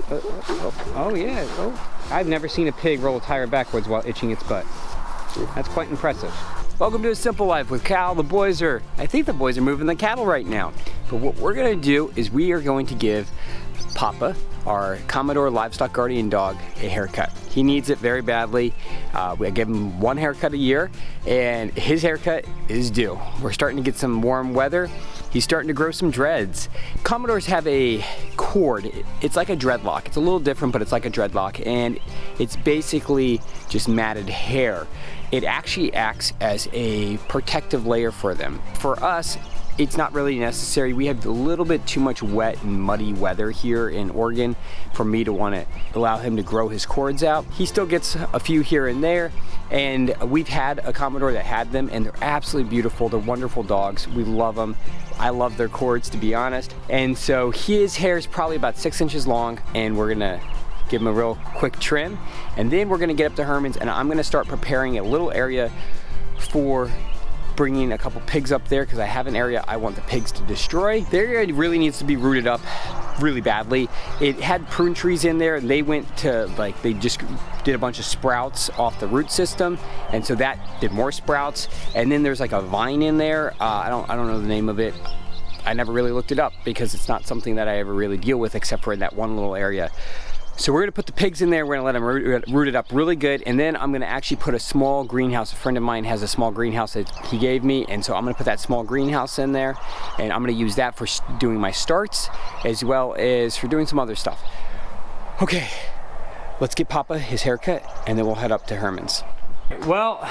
Oh yeah. Oh, I've never seen a pig roll a tire backwards while itching its butt. That's quite impressive. Welcome to A Simple Life with Cal. I think the boys are moving the cattle right now. But what we're gonna do is we are going to give Papa, our Komondor livestock guardian dog, a haircut. He needs it very badly. We give him one haircut a year, and his haircut is due. We're starting to get some warm weather. He's starting to grow some dreads. Komondors have a cord. It's like a dreadlock. It's a little different, but it's like a dreadlock, and it's basically just matted hair. It actually acts as a protective layer for them. For us, it's not really necessary. We have a little bit too much wet and muddy weather here in Oregon for me to want to allow him to grow his cords out. He still gets a few here and there, and we've had a Komondor that had them, and they're absolutely beautiful. They're wonderful dogs. We love them. I love their cords, to be honest. And so his hair is probably about 6 inches long, and we're gonna give him a real quick trim, and then we're gonna get up to Herman's, and I'm gonna start preparing a little area for bringing a couple pigs up there, because I have an area I want the pigs to destroy. The area really needs to be rooted up really badly. It had prune trees in there, and they went to, like, they just did a bunch of sprouts off the root system, and so that did more sprouts. And then there's like a vine in there. I don't know the name of it. I never really looked it up because it's not something that I ever really deal with except for in that one little area. So we're gonna put the pigs in there, we're gonna let them root it up really good, and then I'm gonna actually put a small greenhouse. A friend of mine has a small greenhouse that he gave me, and so I'm gonna put that small greenhouse in there, and I'm gonna use that for doing my starts, as well as for doing some other stuff. Okay, let's get Papa his haircut, and then we'll head up to Herman's. Well,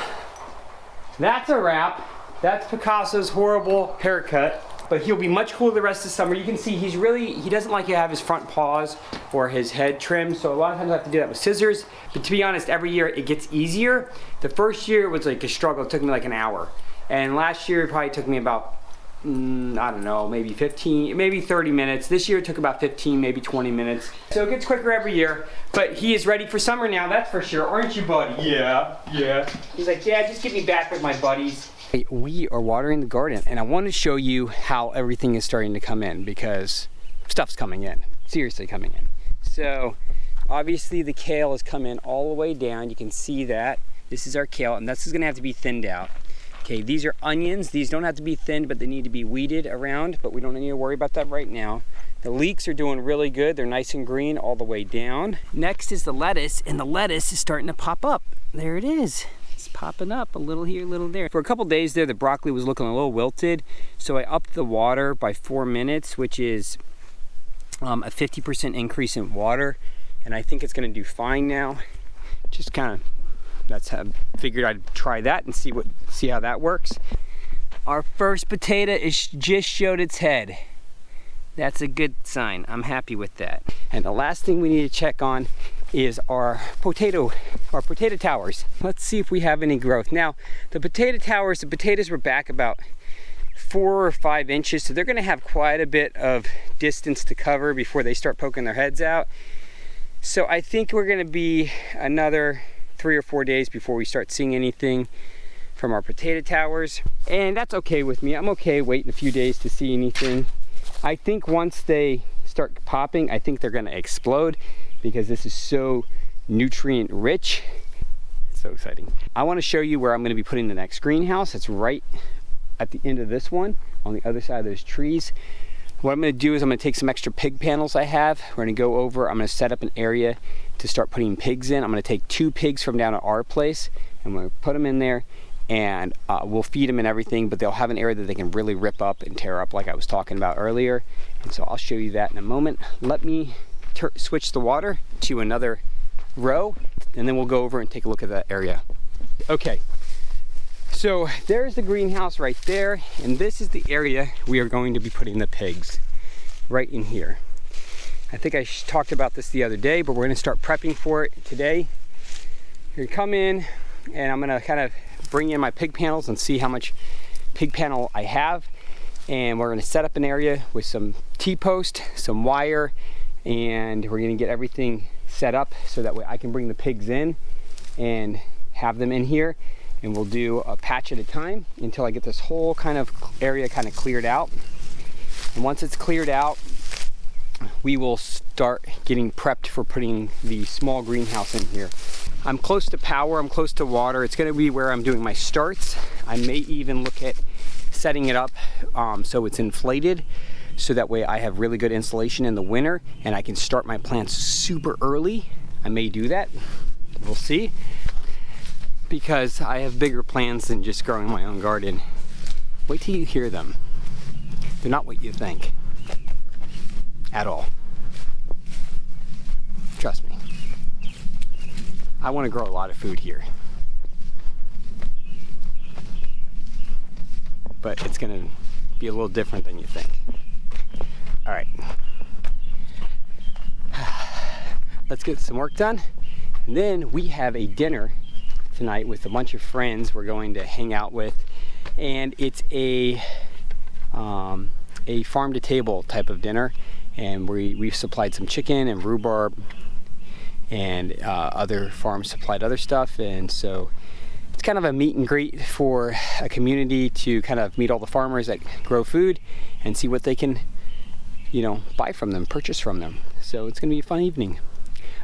that's a wrap. That's Picasso's horrible haircut. But he'll be much cooler the rest of the summer. You can see he doesn't like to have his front paws or his head trimmed, so a lot of times I have to do that with scissors. But to be honest, every year it gets easier. The first year was like a struggle. It took me like an hour. And last year it probably took me about, I don't know, maybe 15, maybe 30 minutes. This year it took about 15, maybe 20 minutes. So it gets quicker every year. But he is ready for summer now, that's for sure. Aren't you, buddy? Yeah. He's like, yeah, just get me back with my buddies. We are watering the garden, and I want to show you how everything is starting to come in, because stuff's coming in, seriously coming in. So obviously the kale has come in all the way down. You can see that. This is our kale, and this is gonna have to be thinned out. Okay, these are onions. These don't have to be thinned, but they need to be weeded around, but we don't need to worry about that right now. The leeks are doing really good. They're nice and green all the way down. Next is the lettuce, and the lettuce is starting to pop up. There it is. Popping up a little here, a little there. For a couple days there, the broccoli was looking a little wilted, so I upped the water by 4 minutes, which is a 50% increase in water, and I think it's going to do fine now. Just kind of, that's how I figured I'd try that and see how that works. Our first potato just showed its head. That's a good sign. I'm happy with that. And the last thing we need to check on is our potato towers. Let's see if we have any growth. Now, the potato towers, the potatoes were back about 4 or 5 inches, so they're gonna have quite a bit of distance to cover before they start poking their heads out. So I think we're gonna be another 3 or 4 days before we start seeing anything from our potato towers. And that's okay with me. I'm okay waiting a few days to see anything. I think once they start popping, I think they're gonna explode, because this is so nutrient rich. It's so exciting. I want to show you where I'm going to be putting the next greenhouse. It's right at the end of this one, on the other side of those trees. What I'm going to do is I'm going to take some extra pig panels I have. We're going to go over, I'm going to set up an area to start putting pigs in. I'm going to take 2 pigs from down at our place, and I'm going to put them in there, and we'll feed them and everything, but they'll have an area that they can really rip up and tear up like I was talking about earlier. And so I'll show you that in a moment. Let me switch the water to another row, and then we'll go over and take a look at that area. Okay, so there's the greenhouse right there, and this is the area we are going to be putting the pigs, right in here. I think I talked about this the other day, but we're going to start prepping for it today. You're gonna come in, and I'm going to kind of bring in my pig panels and see how much pig panel I have, and we're going to set up an area with some T-post, some wire, and we're gonna get everything set up so that way I can bring the pigs in and have them in here, and we'll do a patch at a time until I get this whole kind of area kind of cleared out. And once it's cleared out, we will start getting prepped for putting the small greenhouse in here. I'm close to power, I'm close to water. It's gonna be where I'm doing my starts. I may even look at setting it up so it's inflated, so that way I have really good insulation in the winter and I can start my plants super early. I may do that, we'll see. Because I have bigger plans than just growing my own garden. Wait till you hear them. They're not what you think. At all. Trust me. I want to grow a lot of food here. But it's going to be a little different than you think. All right. Let's get some work done. And then we have a dinner tonight with a bunch of friends we're going to hang out with. And it's a farm to table type of dinner. And we've supplied some chicken and rhubarb, and other farms supplied other stuff. And so it's kind of a meet and greet for a community to kind of meet all the farmers that grow food and see what they can, you know, buy from them, purchase from them. So it's gonna be a fun evening.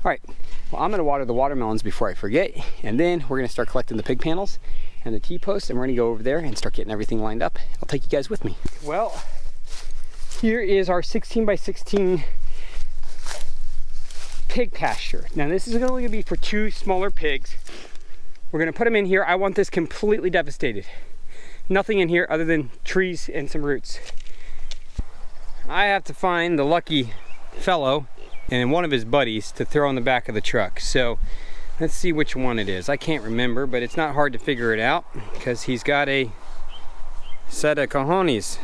All right, well, I'm gonna water the watermelons before I forget, and then we're gonna start collecting the pig panels and the T-posts, and we're gonna go over there and start getting everything lined up. I'll take you guys with me. Well, here is our 16 by 16 pig pasture. Now this is only gonna be for 2 smaller pigs. We're gonna put them in here. I want this completely devastated. Nothing in here other than trees and some roots. I have to find the lucky fellow and one of his buddies to throw in the back of the truck. So let's see which one it is. I can't remember, but it's not hard to figure it out because he's got a set of cojones.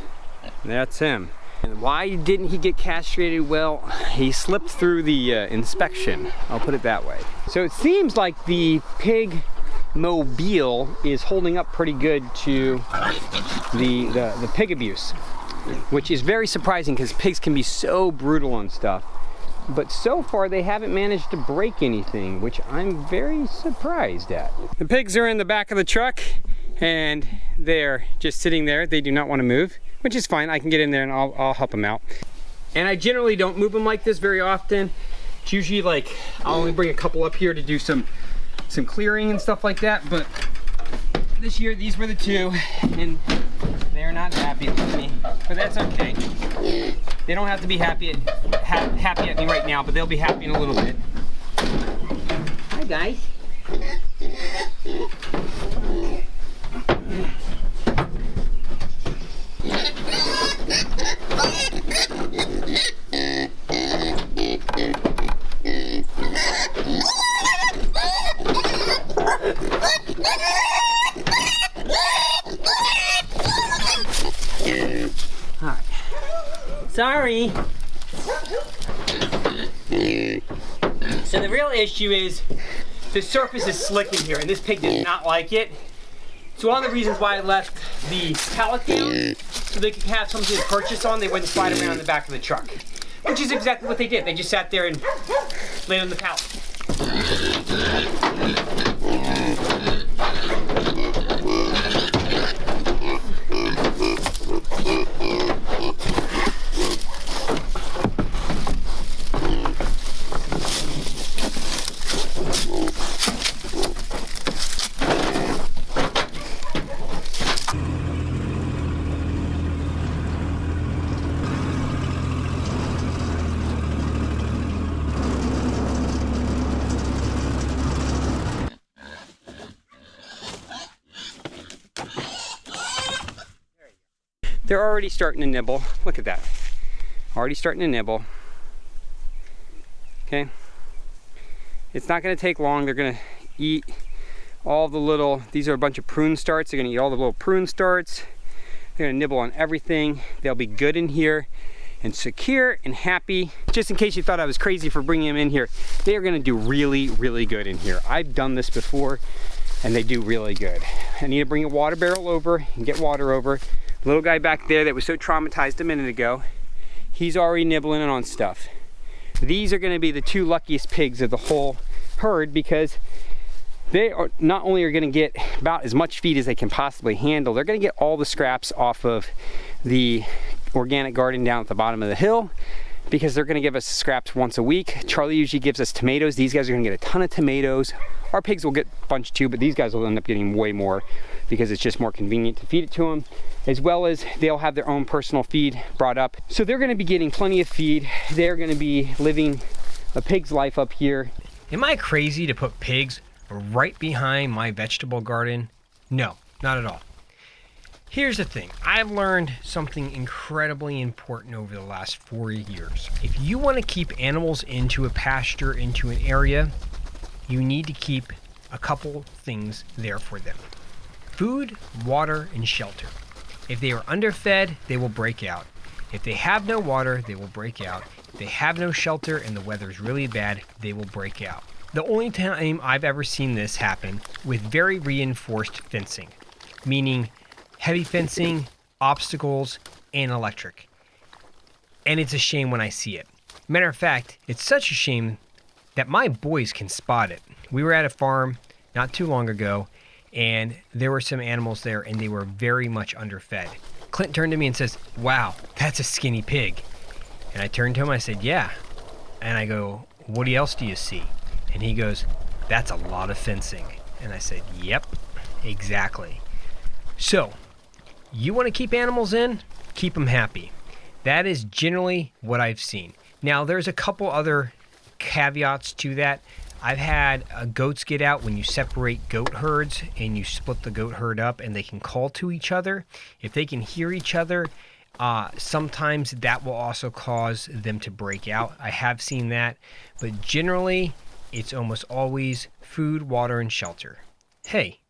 That's him. And why didn't he get castrated? Well, he slipped through the inspection. I'll put it that way. So it seems like the pig mobile is holding up pretty good to the pig abuse, which is very surprising because pigs can be so brutal and stuff. But so far they haven't managed to break anything, which I'm very surprised at. The pigs are in the back of the truck and they're just sitting there. They do not want to move, which is fine. I can get in there and I'll help them out. And I generally don't move them like this very often. It's usually like I'll only bring a couple up here to do some clearing and stuff like that. But this year these were the 2, and they're not happy with me. But that's okay. They don't have to be happy at me right now, but they'll be happy in a little bit. Hi guys. Alright. Sorry. So the real issue is the surface is slick in here and this pig did not like it. So one of the reasons why I left the pallet down, so they could have something to purchase on, they wouldn't slide around in the back of the truck. Which is exactly what they did. They just sat there and laid on the pallet. They're already starting to nibble. Look at that. Already starting to nibble. Okay. It's not going to take long. They're going to eat all the little, these are a bunch of prune starts. They're going to eat all the little prune starts. They're going to nibble on everything. They'll be good in here and secure and happy. Just in case you thought I was crazy for bringing them in here, they are going to do really, really good in here. I've done this before and they do really good. I need to bring a water barrel over and get water over. Little guy back there that was so traumatized a minute ago, he's already nibbling on stuff. These are going to be the 2 luckiest pigs of the whole herd because they are not only are going to get about as much feed as they can possibly handle, they're going to get all the scraps off of the organic garden down at the bottom of the hill. because they're gonna give us scraps once a week. Charlie usually gives us tomatoes. These guys are gonna get a ton of tomatoes. Our pigs will get a bunch too, but these guys will end up getting way more because it's just more convenient to feed it to them, as well as they'll have their own personal feed brought up. So they're gonna be getting plenty of feed. They're gonna be living a pig's life up here. Am I crazy to put pigs right behind my vegetable garden? No, not at all. Here's the thing, I've learned something incredibly important over the last 4 years. If you want to keep animals into a pasture, into an area, you need to keep a couple things there for them. Food, water, and shelter. If they are underfed, they will break out. If they have no water, they will break out. If they have no shelter and the weather's really bad, they will break out. The only time I've ever seen this happen with very reinforced fencing, meaning heavy fencing, obstacles, and electric. And it's a shame when I see it. Matter of fact, it's such a shame that my boys can spot it. We were at a farm not too long ago, and there were some animals there, and they were very much underfed. Clint turned to me and says, "Wow, that's a skinny pig." And I turned to him, I said, "Yeah." And I go, "What else do you see?" And he goes, "That's a lot of fencing." And I said, "Yep, exactly." So, you want to keep animals in? Keep them happy. That is generally what I've seen. Now, there's a couple other caveats to that. I've had goats get out when you separate goat herds and you split the goat herd up and they can call to each other. If they can hear each other, sometimes that will also cause them to break out. I have seen that, but generally it's almost always food, water, and shelter. Hey,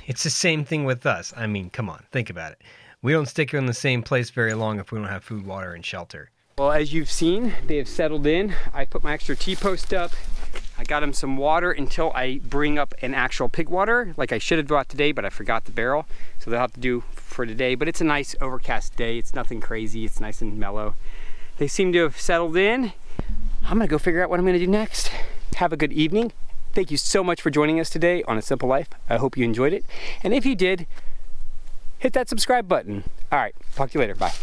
it's the same thing with us. I mean, come on, think about it. We don't stick in the same place very long if we don't have food, water, and shelter. Well, as you've seen, they have settled in. I put my extra T-post up. I got them some water until I bring up an actual pig water, like I should have brought today, but I forgot the barrel. So they'll have to do for today, but it's a nice overcast day. It's nothing crazy, it's nice and mellow. They seem to have settled in. I'm gonna go figure out what I'm gonna do next. Have a good evening. Thank you so much for joining us today on A Simple Life. I hope you enjoyed it. And if you did, hit that subscribe button. All right, talk to you later, bye.